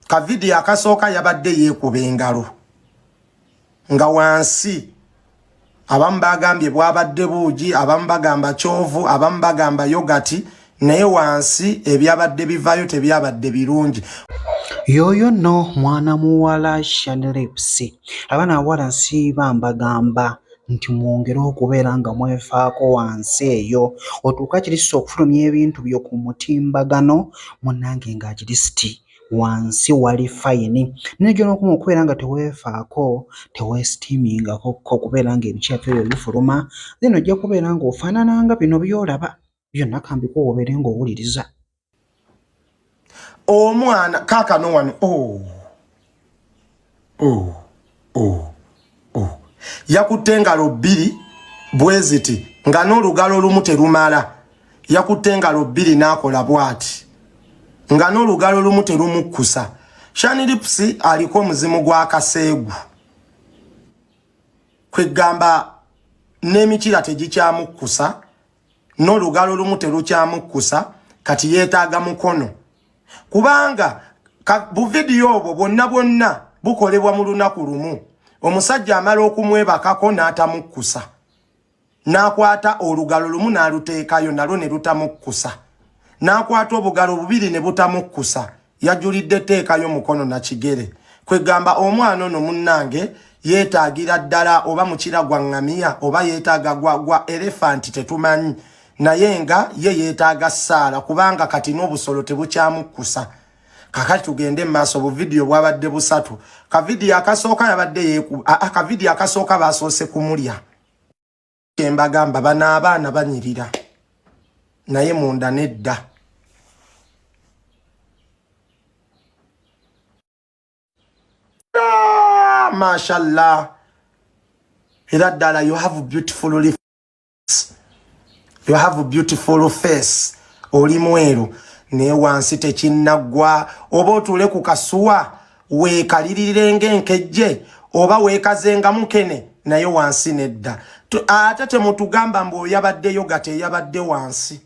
ka video akasooka yabadde yeekuba engalo nga wansi abamu bagambye bwabadde buugi, abamu bagamba kyovu, abamu bagamba yogati, naye wansi ebyabadde bivaayo tebyabadde birungi. Yoyo no mwana muwala Shanelips abaana abawala nsiiba mbagamba nti mwongere okubeera nga mwefaako wansi eyo otuuka kirisa okufulumya ebintu byo ku mutimbagano munnange ng'agirisiti wansi wali fayini nejjo n'okuma okubeera nga teweefaako teweesitiimingako okubeera ng'ebicaafu ebyo bifuluma then ojja kubeera ng'ofaanana nga bino by'olaba byonna kambiko obeere ng'owuliriza. Omwana kaakano wano yakutte engalo bbiri bweziti nga n'olugalo lumu terumala. Yakutte engalo bbiri n'akola bw'ati nga n'olugalo lumu terumukkusa. Shanelips aliko omuzimu gwa kaseegu kwegamba n'emikira tegikyamukkusa n'olugalo lumu terukyamukkusa kati yeetaaga mukono. Kubanga buvidiyo obwo bwonna bukolebwa mu lunaku lumu. Omusajja amala okumwebakako n'atamukkusa, n'akwata olugalo lumu n'aluteekayo nalwo ne lutamukkusa, n'akwata obugalo bubiri ne butamukkusa, yajulidde teekayo mukono na kigere. Kwegamba omwana ono munnange yeetaagira ddala oba mukira gwa ngamiya oba yeetaaga gwa elefanti tetumanyi, naye nga ye yeetaaga ssaala kubanga kati n'obusolo tebukyamukkusa. Kakati tugende maaso buvidiyo bwabadde busatu. Kavidiyo akasooka yabadde akavidiyo akasooka basoose kumulya. Mbagamba bano abaana banyirira naye munda nedda. Mashallah. Era ddala you have beautiful lips. You have a beautiful face. Oli mweru ne wansi tekinnaggwa oba otule ku kasuwa weekalirire ng'enkejje oba weekazenga mukene naye wansi nedda. Ate temutugamba mbu yabaddeyo gate yabadde wansi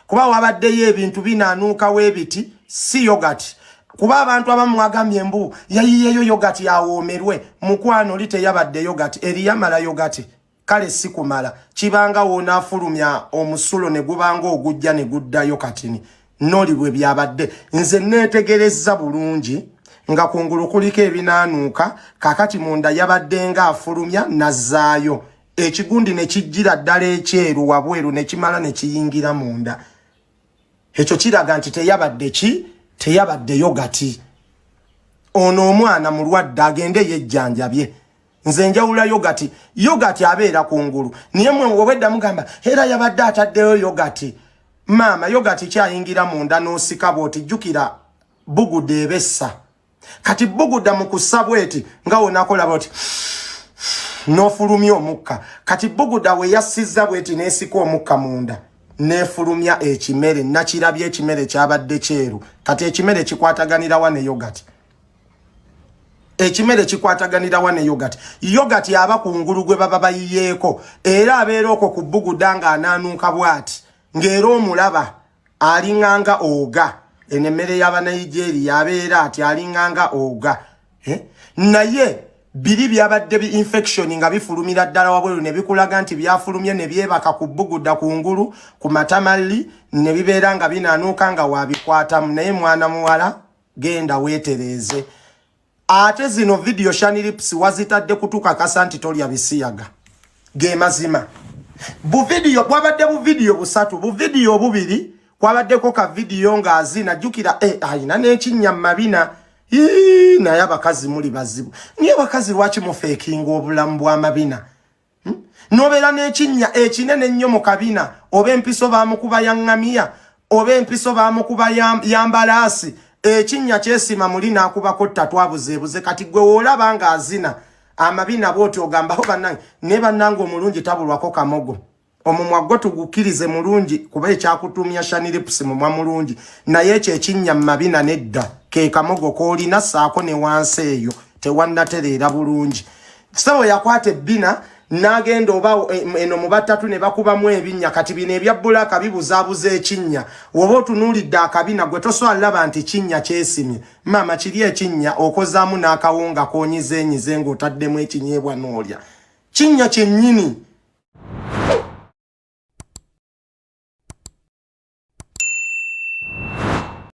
kuba wabaddeyo ebintu binaanuuka weebiti si yogati. Kuba abantu abamu mwagambye mbu yayiyeyo yogati yawoomerwe mukwano oli teyabadde yogati eriyamala yogati. Kale si kumala kibanga wonaafulumya omusulo ne gubanga ogujja ne guddayo katini noli bwe byabadde. Nze neetegerezza bulungi nga kungulu kuliko ebinaanuuka kakati munda yabadde nga afulumya nazzaayo ekigundi ne kijjira ddala ekyeru wabweru ne kimala ne kiyingira munda. Ekyo kiraga nti teyabadde yogati. Ono omwana mulwadde agende yejjanjabye. Nze njawula yogati abeera kungulu niye mwe webedda mugamba era yabadde ataddeyo yogati. Maama yogati kyayingira munda n'osika bw'oti jjukira buguda ebessa. Kati buguda mu kussa bw'eti nga wonakola bw'oti n'ofulumya omukka. Kati buguda we yassizza bw'eti n'esika omukka munda n'efulumya ekimere. Nakirabye ekimere kyabadde kyeru kati ekimere kikwataganira wa ne yogati. Ekimere kikwataganira wa ne yogati. Yogati aba kungulu gwe baba bayiyeeko era abeera okwo ku buguda nga anaanuuka bw'ati ng'era omulaba alinganga oga. Ennemmere y'Abanigeria abeera ati alinganga oga. Naye biri byabadde infection nga bifulumira ddala wabweru ne bikulaga nti byafulumye ne byebaka ku buguda kungulu ku matamalli ne bibeera nga binaanuuka nga waabikwatamu. Naye mwana muwala genda weetereeze. Ate zino video Shanelips wazitadde kutukakasa nti tolya bisiyaga. Ge mazima. Buvidiyo bwabadde buvidiyo busatu. Buvidiyo bubiri kwabaddeko ka video nga azina jjukira ayina n'ekinnya mabina. Naye abakazi muli bazibu. Niye bakazi lwaki mufeekinga obulamu bw'amabina? Nobeera n'ekinnya ekinene ennyo mu kabina oba empiso baamukuba ya ngamiya oba empiso baamukuba ya mbalaasi. Ekinnya kyesima muli n'akubako tatwabuzeebuze kati gwe woolaba nga azina amabina bw'oti ogambaho bannange ne bannange omulungi tabulwako kamogo. Omumwa gwo tugukkirize mulungi kuba ekyakutumya Shanelips mumwa mulungi naye ekyo ekinnya mu mabina nedda ke kamogo k'olina ssaako ne wansi eyo tewannatereera bulungi. Sebo yakwata ebbina nagenda oba eno mu batatu ne bakubamu ebinnya kati bino ebya bbulaka bibuzaabuza ekinnya woba otunuulidde akabina gwe toswalaba nti kinnya kyesimye maama kiri ekinnya okozaamu n'akawunga konyizenyize ng'otaddemu ekinyeebwa n'olya kinnya kyennyini